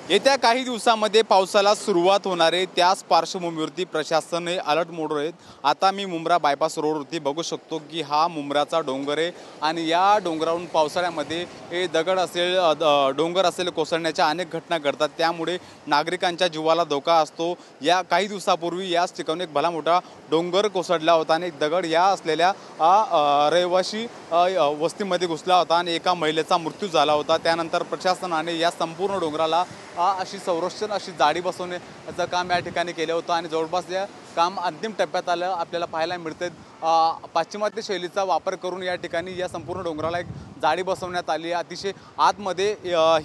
येत्या काही दिवसांमध्ये पावसाला सुरुवात होणार आहे। त्याच पार्श्वभूमीवरती प्रशासन हे अलर्ट मोडवर आहेत। आता मी मुंब्रा बायपास रोडवरती बघू शकतो की हा मुंब्राचा डोंगर आहे आणि या डोंगरावरून पावसाळ्यामध्ये हे दगड असेल डोंगर असेल कोसळण्याच्या अनेक घटना घडतात। त्यामुळे नागरिकांच्या जीवाला धोका असतो। या काही दिवसापूर्वी याच ठिकाणी एक भला मोठा डोंगर कोसळला होता आणि एक दगड या असलेल्या रहिवासी वस्तीमध्ये घुसला होता आणि एका महिलेचा मृत्यू झाला होता। त्यानंतर प्रशासनाने या संपूर्ण डोंगराला अशी संरक्षण अशी जाळी बसवण्याचं काम या ठिकाणी केलं होतं आणि जवळपास या काम अंतिम टप्प्यात आलं आपल्याला पाहायला मिळते। पाश्चिमात्य शैलीचा वापर करून या ठिकाणी या संपूर्ण डोंगराला एक जाळी बसवण्यात आली आहे। अतिशय आतमध्ये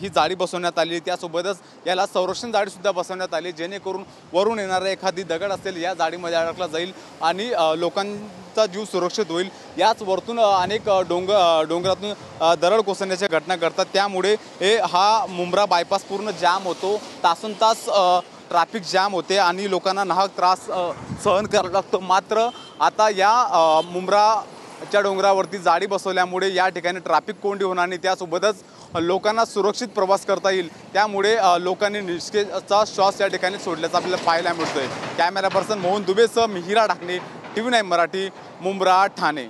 ही जाळी बसवण्यात आली। त्यासोबतच याला संरक्षण जाळीसुद्धा बसवण्यात आली, जेणेकरून वरून येणारा एखादी दगड असेल या जाळीमध्ये अडकला जाईल आणि लोकांचा जीव सुरक्षित होईल। याच वरतून अनेक डोंगरातून दरड कोसळण्याच्या घटना घडतात। त्यामुळे हा मुंब्रा बायपास पूर्ण जाम होतो, तासनतास ट्रॅफिक जाम होते आणि लोकांना नाहक त्रास सहन करावा लागतो। मात्र आता या मुंब्राच्या डोंगरावरती जाळी बसवल्यामुळे या ठिकाणी ट्रॅफिक कोंडी होणार नाही, त्यासोबतच लोकांना सुरक्षित प्रवास करता येईल। त्यामुळे लोकांनी निष्ठेचा श्वास या ठिकाणी सोडल्याचं आपल्याला पाहायला मिळतोय। Camera person Mohan दुबेसह Mihira Dhakane, TV9 Marathi, Mumbra, Thane.